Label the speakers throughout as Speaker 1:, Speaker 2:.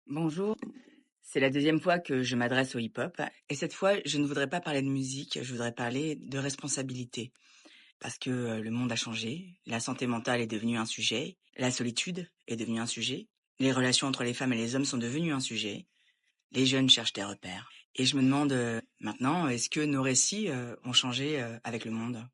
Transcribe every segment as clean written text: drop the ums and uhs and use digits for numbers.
Speaker 1: Bonjour, c'est la deuxième fois que je m'adresse au hip-hop et cette fois, je ne voudrais pas parler de musique, je voudrais parler de responsabilité. Parce que le monde a changé, la santé mentale est devenue un sujet, la solitude est devenue un sujet, les relations entre les femmes et les hommes sont devenues un sujet, les jeunes cherchent des repères. Et je me demande maintenant, est-ce que nos récits ont changé avec le monde?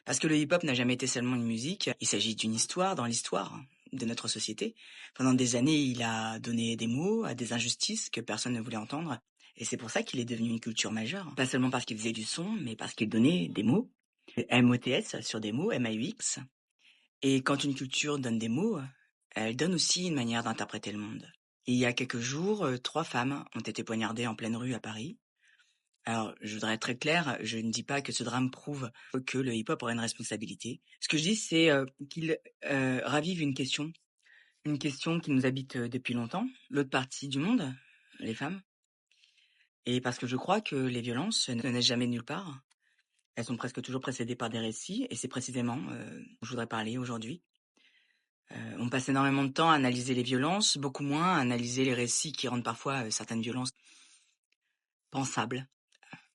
Speaker 1: Parce que le hip-hop n'a jamais été seulement une musique, il s'agit d'une histoire dans l'histoire de notre société. Pendant des années, il a donné des mots à des injustices que personne ne voulait entendre. Et c'est pour ça qu'il est devenu une culture majeure. Pas seulement parce qu'il faisait du son, mais parce qu'il donnait des mots. M-O-T-S sur des mots, M-A-U-X. Et quand une culture donne des mots, elle donne aussi une manière d'interpréter le monde. Et il y a quelques jours, 3 femmes ont été poignardées en pleine rue à Paris. Alors, je voudrais être très clair, je ne dis pas que ce drame prouve que le hip-hop aurait une responsabilité. Ce que je dis, c'est qu'il ravive une question qui nous habite depuis longtemps, l'autre partie du monde, les femmes. Et parce que je crois que les violences ne naissent jamais de nulle part. Elles sont presque toujours précédées par des récits, et c'est précisément dont je voudrais parler aujourd'hui. On passe énormément de temps à analyser les violences, beaucoup moins à analyser les récits qui rendent parfois certaines violences pensables,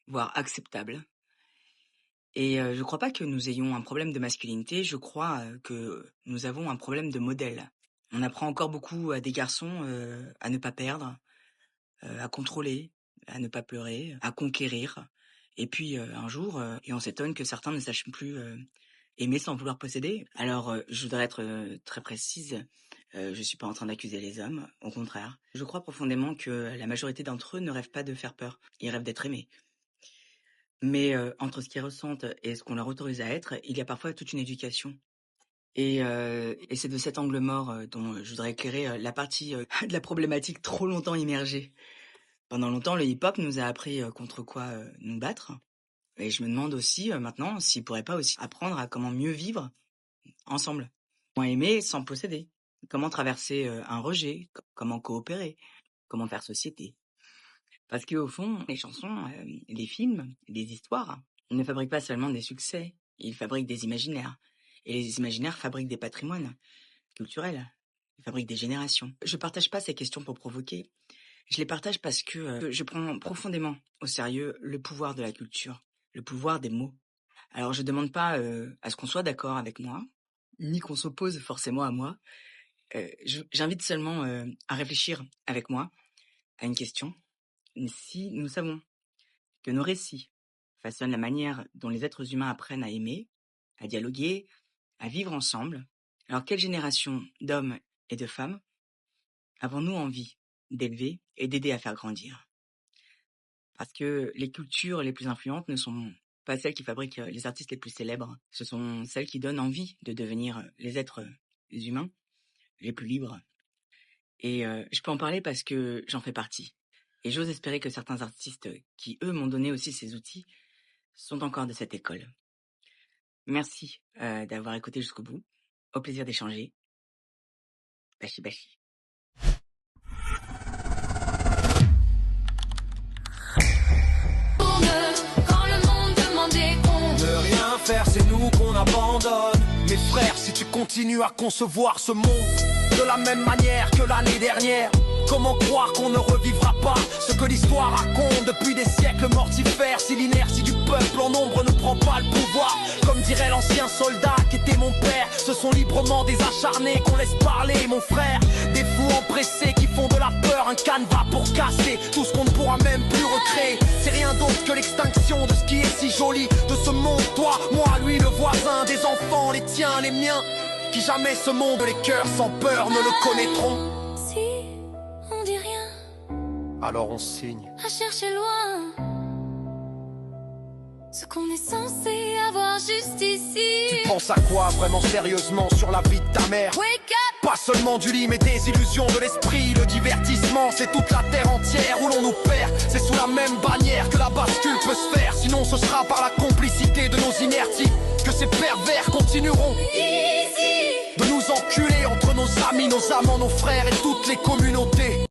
Speaker 1: voire acceptables. Et je crois pas que nous ayons un problème de masculinité, je crois que nous avons un problème de modèle. On apprend encore beaucoup à des garçons à ne pas perdre, à contrôler, à ne pas pleurer, à conquérir. Et puis un jour, et on s'étonne que certains ne sachent plus aimer sans vouloir posséder. Alors je voudrais être très précise, je suis pas en train d'accuser les hommes, au contraire. Je crois profondément que la majorité d'entre eux ne rêvent pas de faire peur, ils rêvent d'être aimés. Mais entre ce qu'ils ressentent et ce qu'on leur autorise à être, il y a parfois toute une éducation. Et c'est de cet angle mort dont je voudrais éclairer la partie de la problématique trop longtemps immergée. Pendant longtemps, le hip-hop nous a appris contre quoi nous battre. Et je me demande aussi maintenant s'il pourrait pas aussi apprendre à comment mieux vivre ensemble. Comment aimer sans posséder. Comment traverser un rejet. Comment coopérer. Comment faire société. Parce qu'au fond, les chansons, les films, les histoires, ils ne fabriquent pas seulement des succès, ils fabriquent des imaginaires. Et les imaginaires fabriquent des patrimoines culturels, ils fabriquent des générations. Je partage pas ces questions pour provoquer, je les partage parce que je prends profondément au sérieux le pouvoir de la culture, le pouvoir des mots. Alors je demande pas à ce qu'on soit d'accord avec moi, ni qu'on s'oppose forcément à moi. J'invite seulement à réfléchir avec moi à une question. Si nous savons que nos récits façonnent la manière dont les êtres humains apprennent à aimer, à dialoguer, à vivre ensemble, alors quelle génération d'hommes et de femmes avons-nous envie d'élever et d'aider à faire grandir? Parce que les cultures les plus influentes ne sont pas celles qui fabriquent les artistes les plus célèbres, ce sont celles qui donnent envie de devenir les êtres humains les plus libres. Et je peux en parler parce que j'en fais partie. Et j'ose espérer que certains artistes qui, eux, m'ont donné aussi ces outils, sont encore de cette école. Merci d'avoir écouté jusqu'au bout. Au plaisir d'échanger. Bashi bashi.
Speaker 2: Quand le monde demande des comptes,
Speaker 3: Ne rien faire, c'est nous qu'on abandonne. Mes frères, si tu continues à concevoir ce monde de la même manière que l'année dernière, comment croire qu'on ne revivra pas ce que l'histoire raconte depuis des siècles mortifères? Si l'inertie du peuple en nombre ne prend pas le pouvoir, comme dirait l'ancien soldat qui était mon père, ce sont librement des acharnés qu'on laisse parler, mon frère. Des fous empressés qui font de la peur un canevas pour casser tout ce qu'on ne pourra même plus recréer. C'est rien d'autre que l'extinction de ce qui est si joli, de ce monde, toi, moi, lui, le voisin, des enfants, les tiens, les miens, qui jamais ce monde, les cœurs sans peur ne le connaîtront.
Speaker 2: si on dit rien,
Speaker 3: Alors on signe.
Speaker 2: à chercher loin ce qu'on est censé avoir juste ici.
Speaker 3: Tu penses à quoi vraiment sérieusement sur la vie de ta mère?
Speaker 2: Wake up!
Speaker 3: Pas seulement du lit mais des illusions de l'esprit. Le divertissement c'est toute la terre entière où l'on nous perd. C'est sous la même bannière que la bascule peut se faire. Sinon ce sera par la complicité de nos inerties que ces pervers continueront
Speaker 2: Ici,
Speaker 3: de nous enculer entre nos amis, nos amants, nos frères et toutes les communautés.